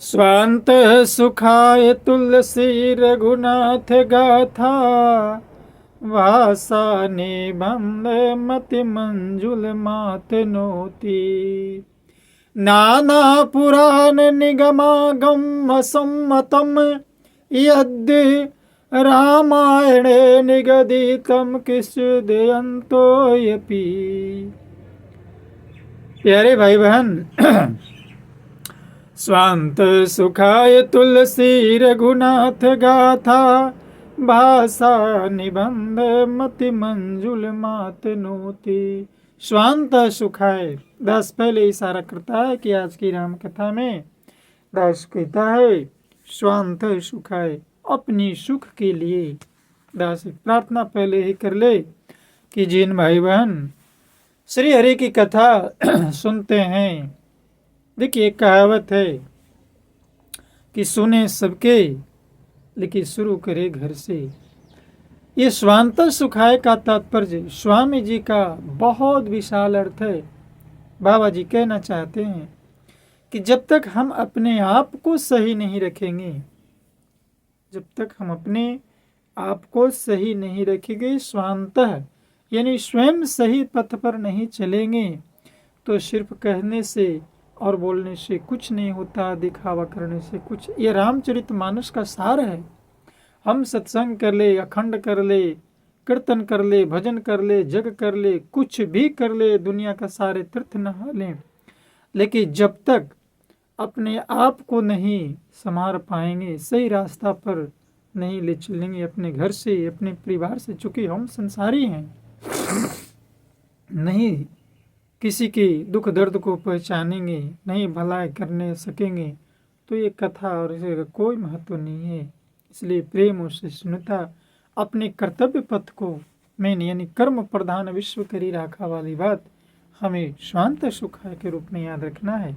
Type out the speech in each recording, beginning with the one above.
स्वांत सुखाय तुलसी रघुनाथ गाथा भाषा निबंध मति मंजुल मात नोती नाना पुराण निगमागम सम्मतम यद्य रामायणे निगदितम कृष्णदयन्तोऽपि। प्यारे भाई बहन, स्वांत सुखाय तुलसी रघुनाथ गाथा भाषा निबंध मति मंजुल मात नोती। स्वांत सुखाय, दास पहले इशारा करता है कि आज की राम कथा में दास कहता है स्वांत सुखाय, अपनी सुख के लिए। दास प्रार्थना पहले ही कर ले कि जिन भाई बहन श्री हरि की कथा सुनते हैं, देखिए एक कहावत है कि सुने सबके लेकिन शुरू करे घर से। ये स्वांत सुखाय का तात्पर्य स्वामी जी का बहुत विशाल अर्थ है। बाबा जी कहना चाहते हैं कि जब तक हम अपने आप को सही नहीं रखेंगे, जब तक हम अपने आप को सही नहीं रखेंगे, स्वांत यानी स्वयं सही पथ पर नहीं चलेंगे, तो सिर्फ कहने से और बोलने से कुछ नहीं होता, दिखावा करने से कुछ। ये रामचरितमानस का सार है। हम सत्संग कर ले, अखंड कर ले, कीर्तन कर ले, भजन कर ले, जग कर ले, कुछ भी कर ले, दुनिया का सारे तीर्थ नहा लें, लेकिन जब तक अपने आप को नहीं संवार पाएंगे, सही रास्ता पर नहीं ले चलेंगे, अपने घर से, अपने परिवार से, चूंकि हम संसारी हैं, नहीं किसी के दुख दर्द को पहचानेंगे, नहीं भलाई करने सकेंगे, तो ये कथा और इसका कोई महत्व नहीं है। इसलिए प्रेम और सहिष्णुता, अपने कर्तव्य पथ को मेन यानी कर्म प्रधान विश्व करी राखा वाली बात हमें शांत सुखाय के रूप में याद रखना है।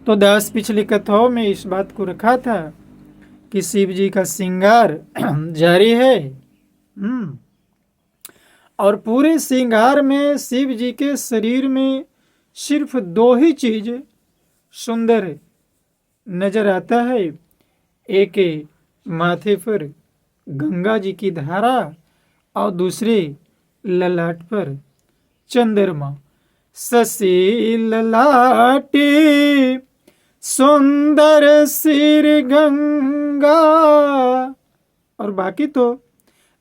तो दास पिछली कथाओं में इस बात को रखा था कि शिव जी का श्रृंगार जारी है, और पूरे श्रृंगार में शिव जी के शरीर में सिर्फ दो ही चीज सुंदर नजर आता है। एक माथे पर गंगा जी की धारा और दूसरे ललाट पर चंद्रमा। शशि ललाटी सुंदर सिर गंगा, और बाकी तो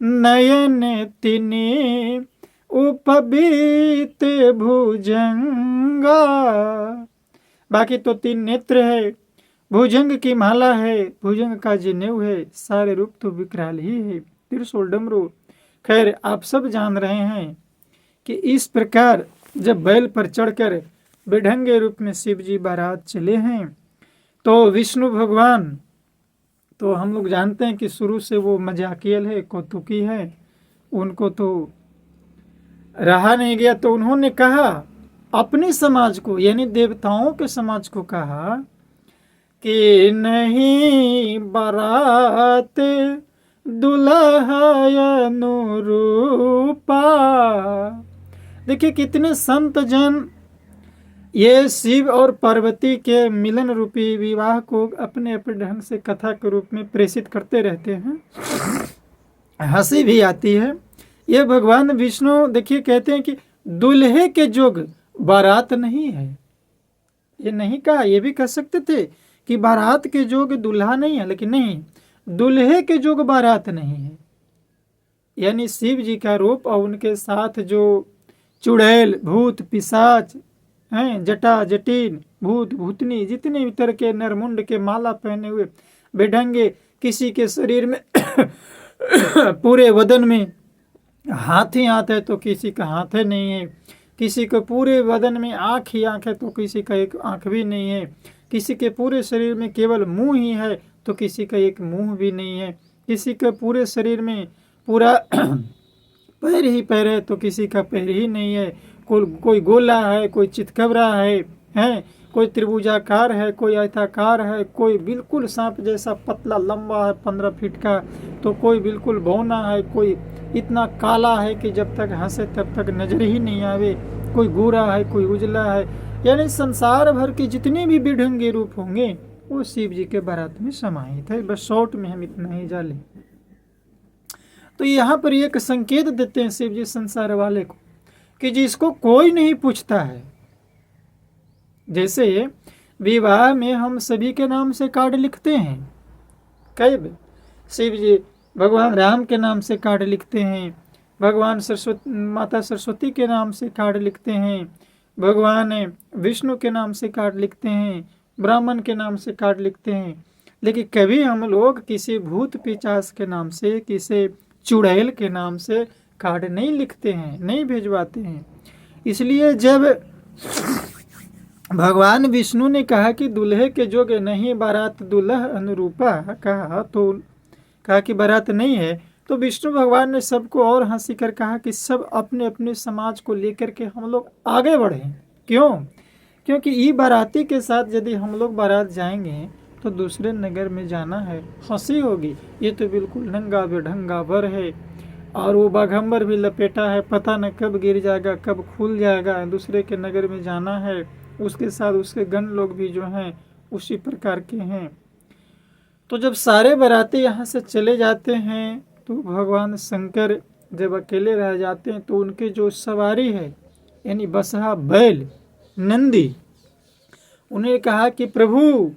नयन तिने उपबीत भुजंगा। बाकी तो तीन नेत्र है, भुजंग की माला है, भुजंग का जनेऊ है, सारे रूप तो विकराल ही है, त्रिशूल डमरू। खैर आप सब जान रहे हैं कि इस प्रकार जब बैल पर चढ़कर बेढंगे रूप में शिव जी बारात चले हैं, तो विष्णु भगवान तो हम लोग जानते हैं कि शुरू से वो मजाकियल है, कौतुकी है, उनको तो रहा नहीं गया, तो उन्होंने कहा अपने समाज को यानी देवताओं के समाज को कहा कि नहीं बारात दुल्हा अनुरूपा। देखिए कितने संत जन ये शिव और पार्वती के मिलन रूपी विवाह को अपने अपने ढंग से कथा के रूप में प्रेषित करते रहते हैं, हंसी भी आती है। ये भगवान विष्णु देखिए कहते हैं कि दुल्हे के जोग बारात नहीं है। ये नहीं कहा, ये भी कह सकते थे कि बारात के जोग दुल्हा नहीं है, लेकिन नहीं, दुल्हे के जोग बारात नहीं है। यानी शिव जी का रूप और उनके साथ जो चुड़ैल भूत पिशाच हैं, जटा जटिन भूत भूतनी, जितने भी तरह के नरमुंड के माला पहने हुए बेढंगे, किसी के शरीर में पूरे बदन में हाथ ही हाथ है तो किसी का हाथ है नहीं है, किसी को पूरे बदन में आँख ही आँख है तो किसी का एक आँख भी नहीं है, किसी के पूरे शरीर में केवल मुंह ही है तो किसी का एक मुंह भी नहीं है, किसी के पूरे शरीर में पूरा पैर ही पैर है तो किसी का पैर ही नहीं है, कोई गोला है, कोई चितकबरा है, कोई त्रिभुजाकार है, कोई आयताकार है, कोई बिल्कुल सांप जैसा पतला लंबा है 15 फीट का, तो कोई बिल्कुल बौना है, कोई इतना काला है कि जब तक हंसे तब तक नजर ही नहीं आवे, कोई गोरा है, कोई उजला है। यानी संसार भर के जितने भी बेढंगे रूप होंगे वो शिव जी के बारात में समाहित है। बस शॉर्ट में हम इतना ही जाने। तो यहाँ पर एक संकेत देते हैं शिव जी संसार वाले को कि जिसको कोई नहीं पूछता है, जैसे विवाह में हम सभी के नाम से कार्ड लिखते हैं, कई शिव जी भगवान राम के नाम से कार्ड लिखते हैं, भगवान सरस्वती माता सरस्वती के नाम से कार्ड लिखते हैं, भगवान विष्णु के नाम से कार्ड लिखते हैं, ब्राह्मण के नाम से कार्ड लिखते हैं, लेकिन कभी हम लोग किसी भूत पिशाच के नाम से, किसी चुड़ैल के नाम से कार्ड नहीं लिखते हैं, नहीं भेजवाते हैं। इसलिए जब भगवान विष्णु ने कहा कि दूल्हे के जोगे नहीं बारात दुल्हा अनुरूपा कहा, तो कहा कि बारात नहीं है, तो विष्णु भगवान ने सबको और हंसी कर कहा कि सब अपने अपने समाज को लेकर के हम लोग आगे बढ़ें। क्यों? क्योंकि ई बाराती के साथ यदि हम लोग बारात जाएंगे तो दूसरे नगर में जाना है, हंसी होगी, ये तो बिल्कुल नंगा बेढंगा वर है और वो बाघंबर भी लपेटा है, पता न कब गिर जाएगा कब खुल जाएगा, दूसरे के नगर में जाना है, उसके साथ उसके गण लोग भी जो हैं उसी प्रकार के हैं। तो जब सारे बाराती यहाँ से चले जाते हैं तो भगवान शंकर जब अकेले रह जाते हैं तो उनके जो सवारी है यानी बसहा बैल नंदी, उन्हें कहा कि प्रभु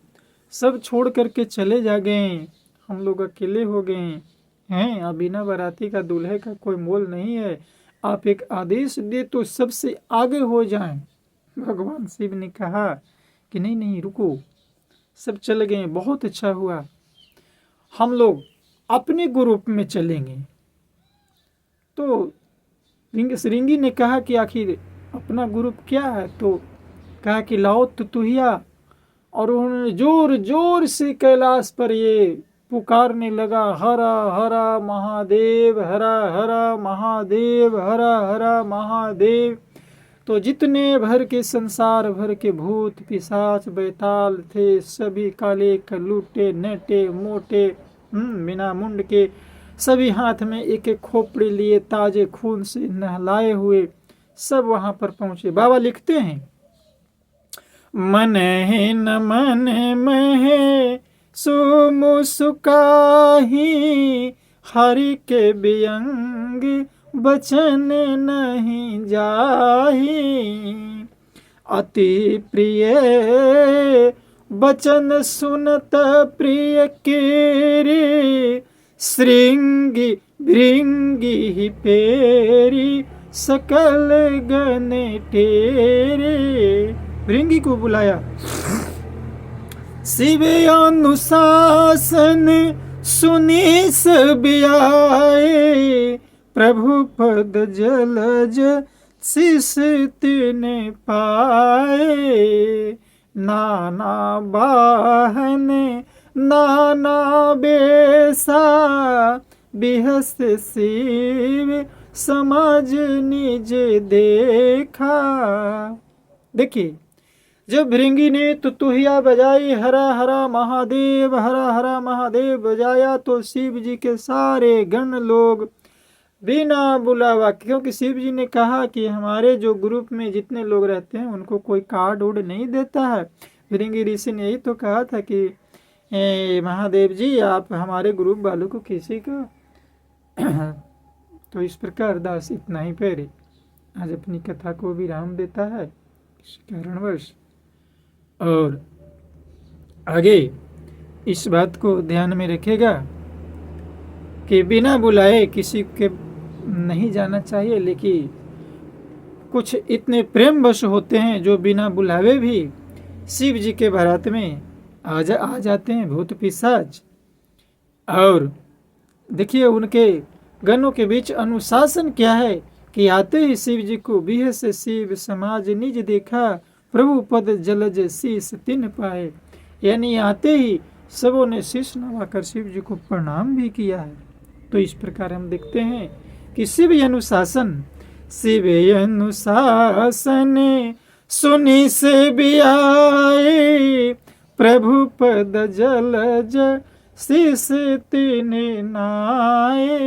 सब छोड़ करके चले जा गए, हम लोग अकेले हो गए हैं, अब बिना बाराती का दूल्हे का कोई मोल नहीं है, आप एक आदेश दे तो सबसे आगे हो जाएं। भगवान शिव ने कहा कि नहीं नहीं रुको, सब चले गए, बहुत अच्छा हुआ, हम लोग अपने ग्रुप में चलेंगे। तो श्रृंगी ने कहा कि आखिर अपना ग्रुप क्या है, तो कहा कि लाओ तुतुहिया, और उन्होंने जोर जोर से कैलाश पर ये पुकारने लगा, हरा हरा महादेव, हरा हरा महादेव, हरा हरा महादेव। तो जितने भर के संसार भर के भूत पिशाच बैताल थे, सभी काले कलूटे नेटे मोटे बिना मुंड के, सभी हाथ में एक एक खोपड़ी लिए ताजे खून से नहलाए हुए सब वहां पर पहुंचे। बाबा लिखते हैं, मन है न मन महे सुमुसुकाही, हरि के व्यंग बचन नहीं जाही, अति प्रिय बचन सुनत प्रिय केरी, श्रृंगी भृंगी पेरी सकल गण टेरे। भृंगी को बुलाया, शिव अनुशासन सुनी सब आए, प्रभु पद जलज शिष तिने पाए, नाना वाहन नाना बेसा, बिहस शिव समाज निज देखा। देखिए जब भृंगी ने तुतुहिया बजाई, हरा हरा महादेव, हरा हरा महादेव बजाया, तो शिव जी के सारे गण लोग बिना बुलावा, क्योंकि शिव जी ने कहा कि हमारे जो ग्रुप में जितने लोग रहते हैं उनको कोई कार्ड उड़ नहीं देता है। भृंगी ऋषि ने यही तो कहा था कि महादेव जी आप हमारे ग्रुप वालों को किसी को तो इस प्रकार दास इतना ही पैरे आज अपनी कथा को विराम देता है किसी कारणवश, और आगे इस बात को ध्यान में रखेगा कि बिना बुलाए किसी के नहीं जाना चाहिए, लेकिन कुछ इतने प्रेमवश होते हैं जो बिना बुलावे भी शिव जी के बारात में आ जाते हैं भूत पिशाच। और देखिए उनके गणों के बीच अनुशासन क्या है कि आते ही शिव जी को बिह से शिव समाज निज देखा, प्रभु पद जलज शीस तिन पाए, यानी आते ही सबों ने शीश नवाकर शिव जी को प्रणाम भी किया है। तो इस प्रकार हम देखते हैं कि शिव अनुशासन सुनी से भी आए, प्रभु पद जलज शीस तिन नाए।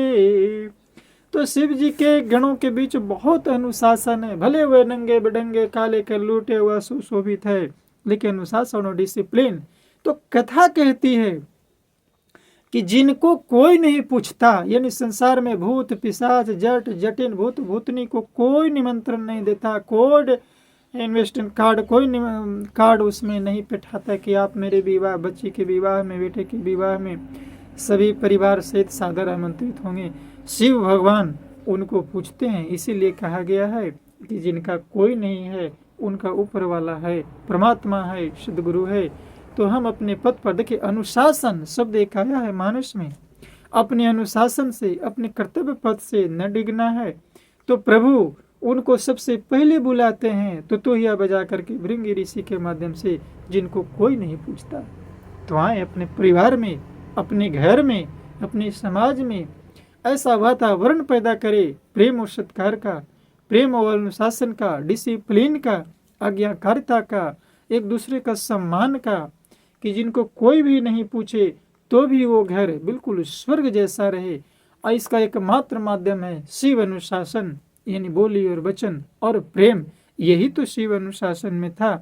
तो शिव जी के गणों के बीच बहुत अनुशासन है, भले वे नंगे बेढंगे काले के लूटे हुआ सुशोभित है, लेकिन अनुशासन और डिसिप्लिन तो कथा कहती है कि जिनको कोई नहीं पूछता, यानी संसार में भूत पिशाच जट जटिन भूत भूतनी को कोई निमंत्रण नहीं देता, कोड इन्वेस्टमेंट कार्ड कोई कार्ड उसमें नहीं बैठाता कि आप मेरे विवाह, बच्ची के विवाह में, बेटे के विवाह में सभी परिवार सहित सादर आमंत्रित होंगे। शिव भगवान उनको पूछते हैं। इसीलिए कहा गया है कि जिनका कोई नहीं है उनका ऊपर वाला है, परमात्मा है, सदगुरु है। तो हम अपने पद पर देखिए, अनुशासन शब्द एक आया है मानस में, अपने अनुशासन से, अपने कर्तव्य पद से न डिगना है। तो प्रभु उनको सबसे पहले बुलाते हैं तो तोहिया बजा करके भृंगी ऋषि के माध्यम से, जिनको कोई नहीं पूछता। तो आए अपने परिवार में, अपने घर में, अपने समाज में ऐसा वातावरण पैदा करे प्रेम और सत्कार का, प्रेम और अनुशासन का, डिसिप्लिन का, आज्ञाकारिता का, एक दूसरे का सम्मान का, कि जिनको कोई भी नहीं पूछे तो भी वो घर बिल्कुल स्वर्ग जैसा रहे। और इसका एकमात्र माध्यम है शिव अनुशासन, यानी बोली और वचन और प्रेम। यही तो शिव अनुशासन में था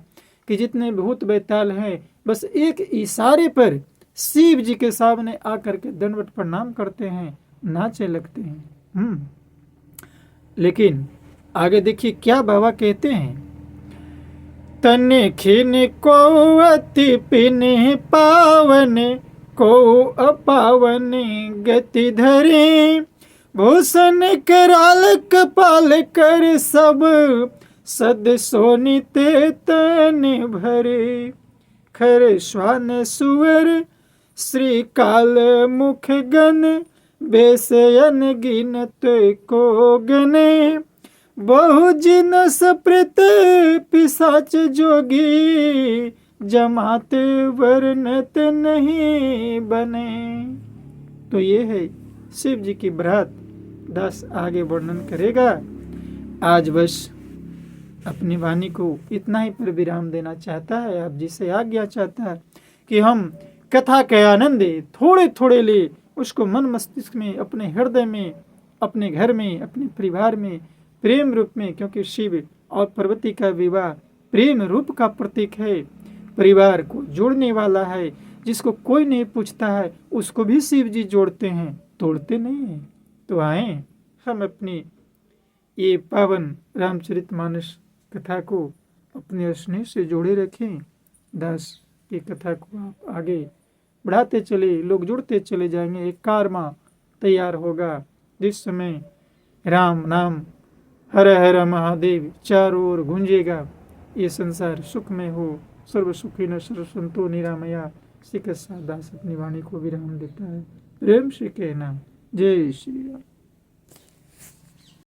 कि जितने भूत बैताल हैं बस एक इशारे पर शिव जी के सामने आकर के दंडवत प्रणाम करते हैं, नाचे लगते हैं। लेकिन आगे देखिए क्या बाबा कहते हैं, तने खिन को अति पिने पावन को अपावन गति धरे, भूषण कराल कपाल कर सब सद सोनिते तन भरे, खर श्वान सुअर श्री काल मुख गण, बेसयन गिनत को गने, बहु जिनस प्रेत पिशाच जोगी, जमात वर्णत नहीं बने। तो ये है शिव जी की बरात। दास आगे वर्णन करेगा। आज बस अपनी वाणी को इतना ही पर विराम देना चाहता है। आप जी से आज्ञा चाहता है कि हम कथा के आनंद थोड़े थोड़े ले उसको मन मस्तिष्क में, अपने हृदय में, अपने घर में, अपने परिवार में प्रेम रूप में, क्योंकि शिव और पार्वती का विवाह प्रेम रूप का प्रतीक है, परिवार को जोड़ने वाला है। जिसको कोई नहीं पूछता है उसको भी शिव जी जोड़ते हैं, तोड़ते नहीं हैं। तो आए हम अपनी ये पावन रामचरितमानस कथा को अपने स्नेह से जोड़े रखें। दास की कथा को आप आगे बढ़ाते चले, लोग जुड़ते चले जाएंगे। एक कारवा तैयार होगा जिस समय राम नाम हर हर महादेव चारों ओर गूंजेगा। ये संसार सुख में हो, सर्व सुखी न सर्व संतो निरामया। श्री कृष्ण दास अपनी वाणी को विराम देता है। प्रेम से कहना जय श्री राम।